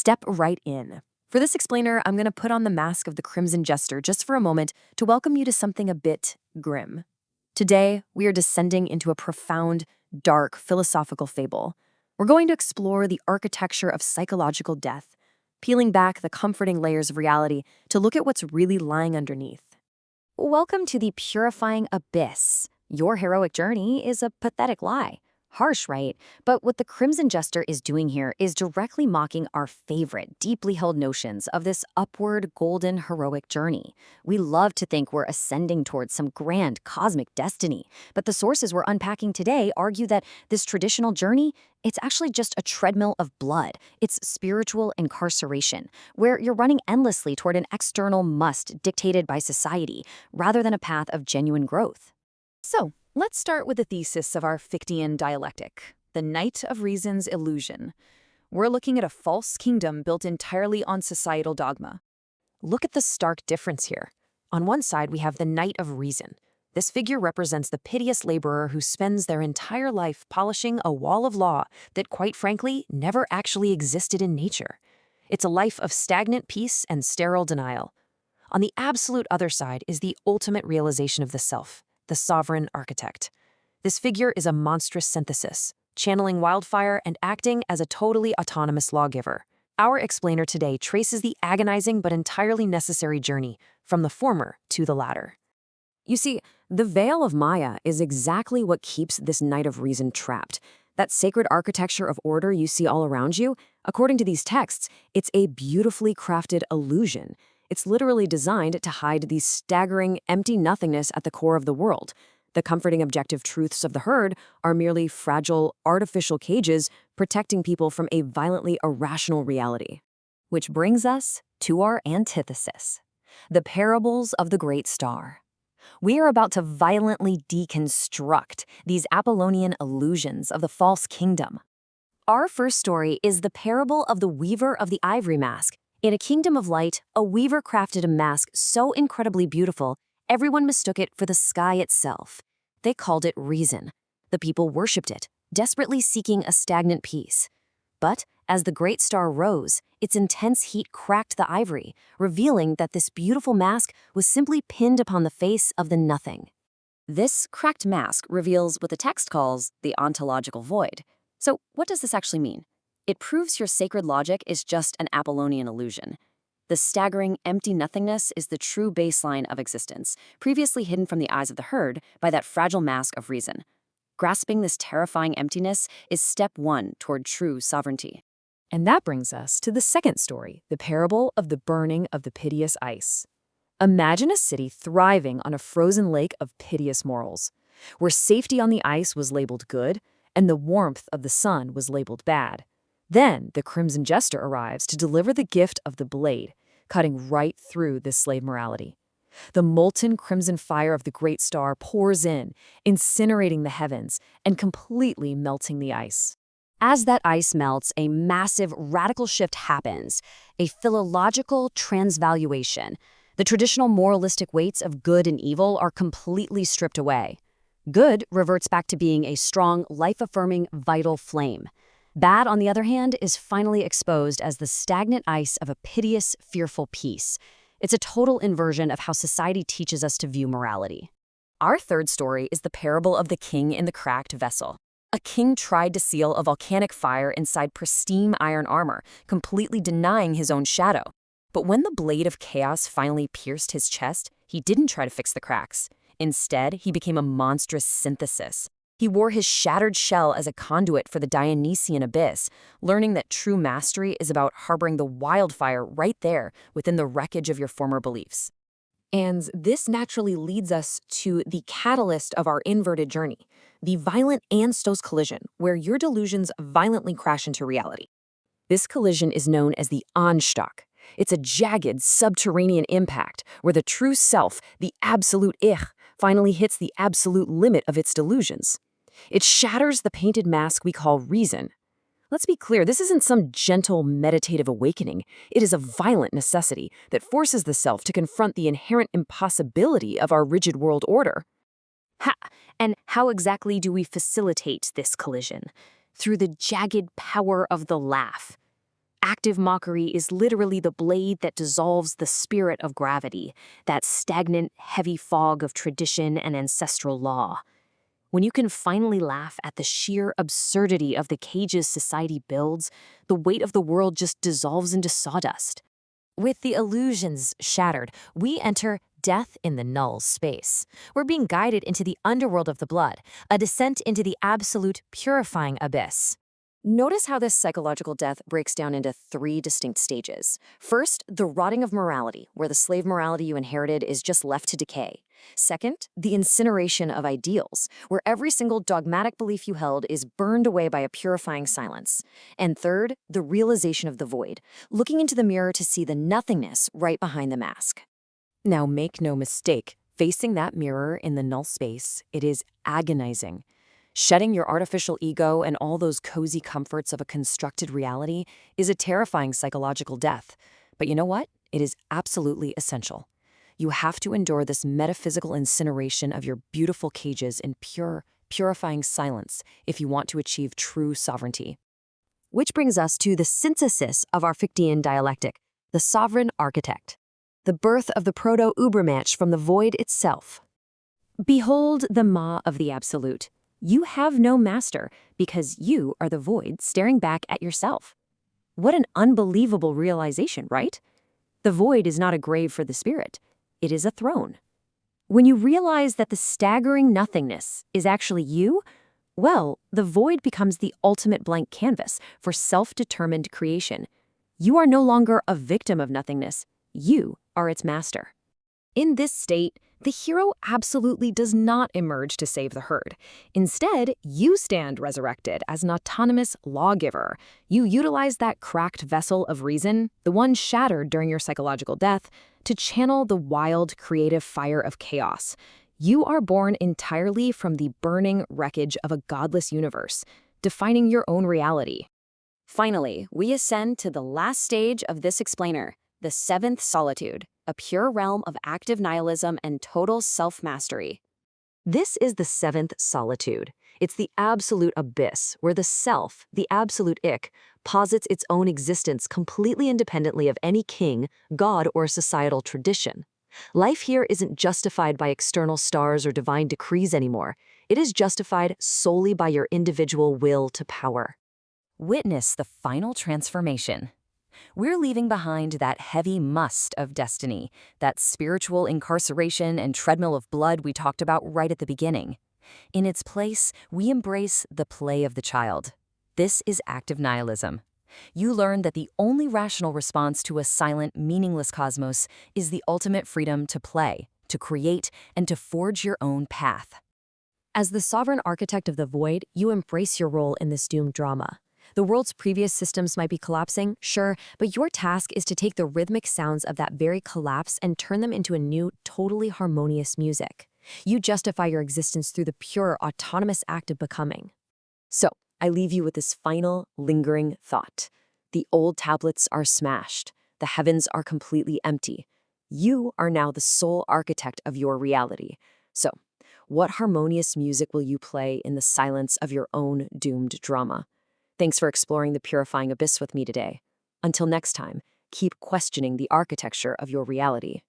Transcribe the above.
step right in. For this explainer, I'm going to put on the mask of the Crimson Jester just for a moment to welcome you to something a bit grim. Today, we are descending into a profound, dark, philosophical fable. We're going to explore the architecture of psychological death, peeling back the comforting layers of reality to look at what's really lying underneath. Welcome to the purifying abyss. Your heroic journey is a pathetic lie. Harsh, right? But what the Crimson Jester is doing here is directly mocking our favorite, deeply held notions of this upward, golden, heroic journey. We love to think we're ascending towards some grand cosmic destiny, but the sources we're unpacking today argue that this traditional journey, it's actually just a treadmill of blood. It's spiritual incarceration, where you're running endlessly toward an external must dictated by society, rather than a path of genuine growth. So, let's start with the thesis of our Fichtean dialectic, the Knight of Reason's illusion. We're looking at a false kingdom built entirely on societal dogma. Look at the stark difference here. On one side, we have the Knight of Reason. This figure represents the piteous laborer who spends their entire life polishing a wall of law that, quite frankly, never actually existed in nature. It's a life of stagnant peace and sterile denial. On the absolute other side is the ultimate realization of the self, the sovereign architect. This figure is a monstrous synthesis, channeling wildfire and acting as a totally autonomous lawgiver. Our explainer today traces the agonizing but entirely necessary journey from the former to the latter. You see, the veil of Maya is exactly what keeps this Knight of Reason trapped. That sacred architecture of order you see all around you, according to these texts, it's a beautifully crafted illusion. It's literally designed to hide the staggering, empty nothingness at the core of the world. The comforting objective truths of the herd are merely fragile, artificial cages protecting people from a violently irrational reality. Which brings us to our antithesis, the parables of the great star. We are about to violently deconstruct these Apollonian illusions of the false kingdom. Our first story is the parable of the weaver of the ivory mask. In a kingdom of light, a weaver crafted a mask so incredibly beautiful, everyone mistook it for the sky itself. They called it reason. The people worshipped it, desperately seeking a stagnant peace. But as the great star rose, its intense heat cracked the ivory, revealing that this beautiful mask was simply pinned upon the face of the nothing. This cracked mask reveals what the text calls the ontological void. So what does this actually mean? It proves your sacred logic is just an Apollonian illusion. The staggering, empty nothingness is the true baseline of existence, previously hidden from the eyes of the herd by that fragile mask of reason. Grasping this terrifying emptiness is step one toward true sovereignty. And that brings us to the second story, the parable of the burning of the piteous ice. Imagine a city thriving on a frozen lake of piteous morals, where safety on the ice was labeled good and the warmth of the sun was labeled bad. Then the Crimson Jester arrives to deliver the gift of the blade, cutting right through this slave morality. The molten crimson fire of the great star pours in, incinerating the heavens and completely melting the ice. As that ice melts, a massive radical shift happens, a philological transvaluation. The traditional moralistic weights of good and evil are completely stripped away. Good reverts back to being a strong, life-affirming, vital flame. Bad, on the other hand, is finally exposed as the stagnant ice of a piteous, fearful peace. It's a total inversion of how society teaches us to view morality. Our third story is the parable of the king in the cracked vessel. A king tried to seal a volcanic fire inside pristine iron armor, completely denying his own shadow. But when the blade of chaos finally pierced his chest, he didn't try to fix the cracks. Instead, he became a monstrous synthesis. He wore his shattered shell as a conduit for the Dionysian abyss, learning that true mastery is about harboring the wildfire right there within the wreckage of your former beliefs. And this naturally leads us to the catalyst of our inverted journey, the violent Anstoss collision, where your delusions violently crash into reality. This collision is known as the Anstock. It's a jagged, subterranean impact where the true self, the absolute Ich, finally hits the absolute limit of its delusions. It shatters the painted mask we call reason. Let's be clear, this isn't some gentle, meditative awakening. It is a violent necessity that forces the self to confront the inherent impossibility of our rigid world order. And how exactly do we facilitate this collision? Through the jagged power of the laugh. Active mockery is literally the blade that dissolves the spirit of gravity, that stagnant, heavy fog of tradition and ancestral law. When you can finally laugh at the sheer absurdity of the cages society builds, the weight of the world just dissolves into sawdust. With the illusions shattered, we enter death in the null space. We're being guided into the underworld of the blood, a descent into the absolute purifying abyss. Notice how this psychological death breaks down into 3 distinct stages. First, the rotting of morality, where the slave morality you inherited is just left to decay. Second, the incineration of ideals, where every single dogmatic belief you held is burned away by a purifying silence. And third, the realization of the void, looking into the mirror to see the nothingness right behind the mask. Now, make no mistake, facing that mirror in the null space, it is agonizing. Shedding your artificial ego and all those cozy comforts of a constructed reality is a terrifying psychological death. But you know what? It is absolutely essential. You have to endure this metaphysical incineration of your beautiful cages in purifying silence if you want to achieve true sovereignty. Which brings us to the synthesis of our Fichtean dialectic, the sovereign architect, the birth of the proto-Ubermensch from the void itself. Behold the maw of the absolute. You have no master because you are the void staring back at yourself. What an unbelievable realization, right? The void is not a grave for the spirit. It is a throne. When you realize that the staggering nothingness is actually you, well, the void becomes the ultimate blank canvas for self-determined creation. You are no longer a victim of nothingness. You are its master. In this state, the hero absolutely does not emerge to save the herd. Instead, you stand resurrected as an autonomous lawgiver. You utilize that cracked vessel of reason, the one shattered during your psychological death, to channel the wild, creative fire of chaos. You are born entirely from the burning wreckage of a godless universe, defining your own reality. Finally, we ascend to the last stage of this explainer, the 7th solitude, a pure realm of active nihilism and total self-mastery. This is the 7th solitude. It's the absolute abyss, where the self, the absolute ik, posits its own existence completely independently of any king, god, or societal tradition. Life here isn't justified by external stars or divine decrees anymore. It is justified solely by your individual will to power. Witness the final transformation. We're leaving behind that heavy must of destiny, that spiritual incarceration and treadmill of blood we talked about right at the beginning. In its place, we embrace the play of the child. This is active nihilism. You learn that the only rational response to a silent, meaningless cosmos is the ultimate freedom to play, to create, and to forge your own path. As the sovereign architect of the void, you embrace your role in this doomed drama. The world's previous systems might be collapsing, sure, but your task is to take the rhythmic sounds of that very collapse and turn them into a new, totally harmonious music. You justify your existence through the pure, autonomous act of becoming. So, I leave you with this final, lingering thought. The old tablets are smashed. The heavens are completely empty. You are now the sole architect of your reality. So, what harmonious music will you play in the silence of your own doomed drama? Thanks for exploring the purifying abyss with me today. Until next time, keep questioning the architecture of your reality.